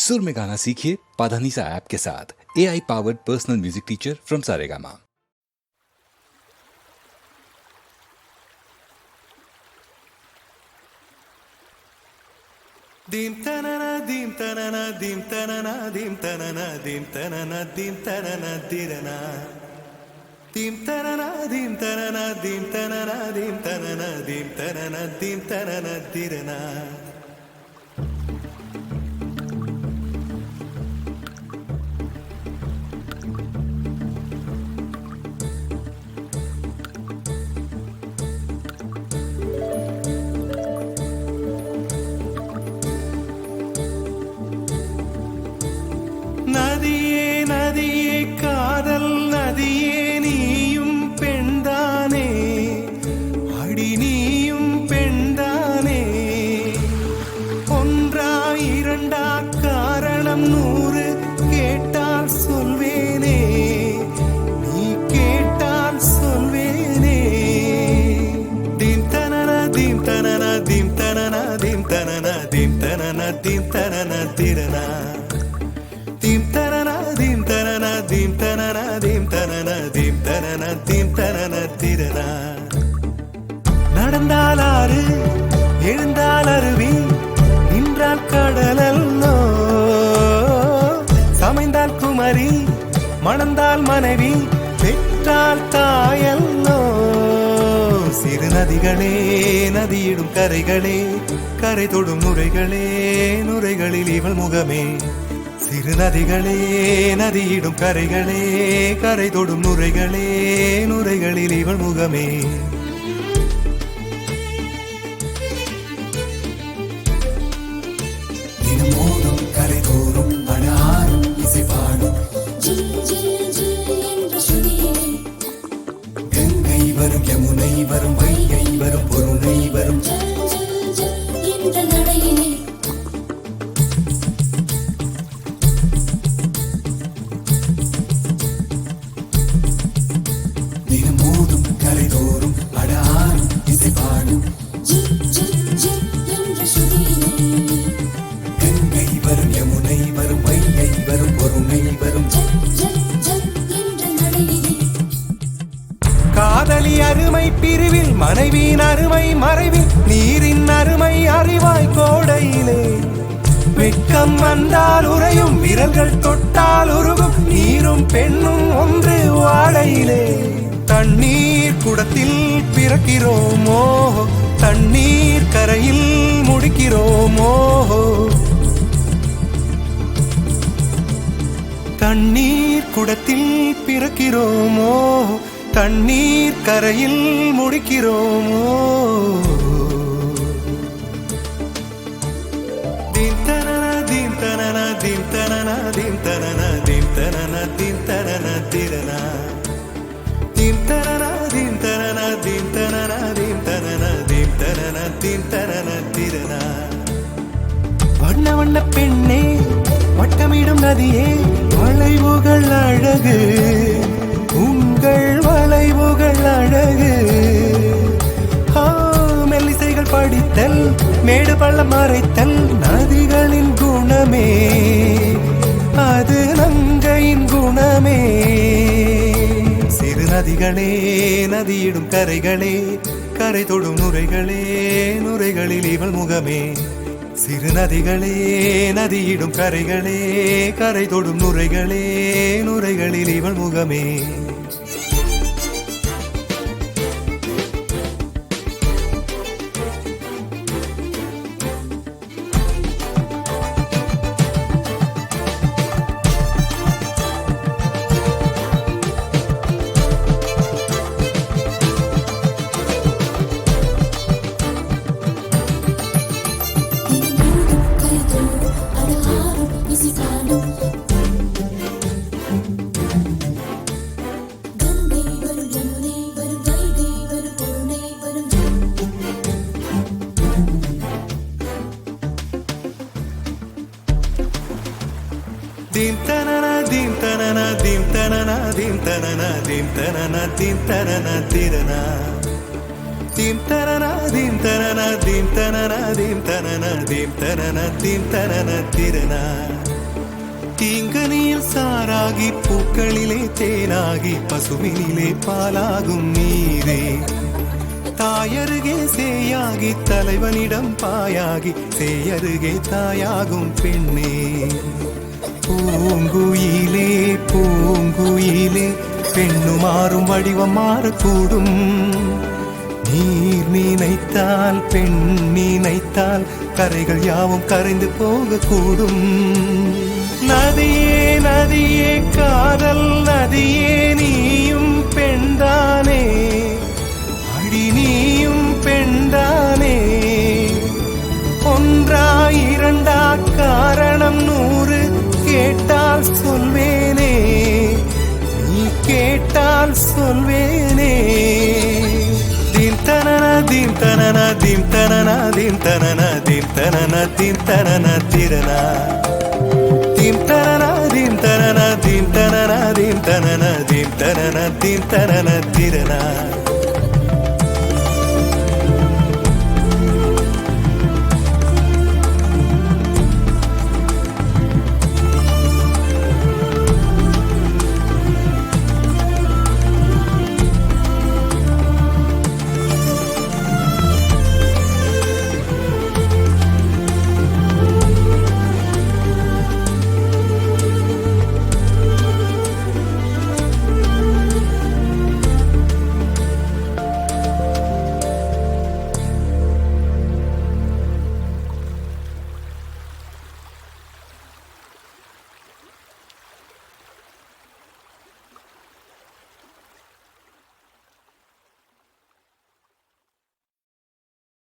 सुर में गाना सीखिए पाधानीसा ऐप के साथ। AI powered personal music teacher from Saregama. Dim tanana dim tanana dim tanana dim tanana dim tanana dim tanana dirana dim tanana dim tanana dim tanana dim tanana dim tanana dim tanana dirana நதியே நதியே காதல் நதியே நீயும் பெண்தானே அடி நீயும் பெண்தானே ஒன்றா இரண்டா காரணம் 100 கேட்டால் சொல்வேனே நீ கேட்டால் சொல்வேனே தீம் தனன தீம் தனன தீம் தனன தீம் தனன தீம் தனன தீம் தனன திரனா தீம் தனனா தீம் தனனா தீம் தனனா தீம் தனனா தீம் தனனா தீம் தனன திரனா நடந்தால் ஆறு எழுந்தால் அருவி நின்றால் கடலல்லோ சமைந்தால் குமரி மணந்தால் மனைவி பெற்றால் தாயல்லோ சிறு நதிகளே நதியிடும் கரைகளே கரை தொடும் நுரைகளே நுரைகளில் இவள் முகமே சிறு நதிகளே நதியிடும் கரைகளே கரை தொடும் நுரைகளே நுரைகளில் இவள் முகமே தினமோதும் கரை தோறும் அடாரும் இசை பாடும் கங்கை வரும் யமுனை வரும் வைகை வரும் பொருணை வரும் தினமோதும் கரை தோறும் அடாரும் இசை பாடும் கங்கை வரும் யமுனை வரும் வைகை வரும் பொருணை வரும் காதலி அருமை பிரிவில் மனைவியின் அருமை மறைவில் நீரின் அருமை அறிவாய் கோடையிலே வெட்கம் வந்தால் உறையும் விரல்கள் தொட்டால் உருகும் நீரும் பெண்ணும் ஒன்று வாடையிலே தண்ணீர் குடத்தில் பிறக்கிறோமோ தண்ணீர் கரையில் முடிக்கிறோமோ தண்ணீர் குடத்தில் பிறக்கிறோமோ தண்ணீர் கரையில் முடிக்கிறோமோ தீம் தனன தீம் தனன தீம் தனன தீம் தனன தீம் தனன தீம் தனன திரனா தீம் தனன தீம் தனன தீம் தனன தீம் தனன தீம் தனன தீம் தனன திரனா வண்ண வண்ண பெண்ணே வட்டமிடும் நதியே வளைவுகள் அழகு உங்கள் வளைவுகள் அழகு மெல்லிசைகள் படித்தல் மேடு பள்ளம் மறைத்தல் நதிகளின் குணமே அது நங்கையின் குணமே சிறு நதிகளே நதியிடும் கரைகளே கரை தொடும் நுரைகளே நுரைகளில் இவள் முகமே சிறு நதிகளே நதியிடும் கரைகளே கரை தொடும் நுரைகளே நுரைகளில் இவள் முகமே Dim tanana dim tanana dim tanana dim tanana dim tanana dim tanana tirana dim tanana dim tanana dim tanana dim tanana dim tanana dim tanana tirana சாராகி பூக்களிலே தேனாகி பசுவினிலே பாலாகும் நீரே தாயருகே சேயாகி தலைவனிடம் பாயாகி சேயருகே தாயாகும் பெண்ணே பூங்குயிலே பூங்குயிலே பெண்ணு மாறும் வடிவம் மாறக்கூடும் நீர் நினைத்தால் பெண் நினைத்தால் கரைகள் யாவும் கரைந்து போகக்கூடும் நதியே நதியே காதல் நதியே நீயும் பெண்தானே அடி நீயும் பெண்தானே ஒன்றா இரண்டா காரணம் 100 கேட்டால் சொல்வேனே நீ கேட்டால் சொல்வேனே தீம் தனன தீம் தனன தீம் தனன தீம் தனன தீம் தனன தீம் தனன திரனா தீம் தனன தீம் தனன தீம் தனன தீம் தனன தீம் தனன தீம் தனன திரனா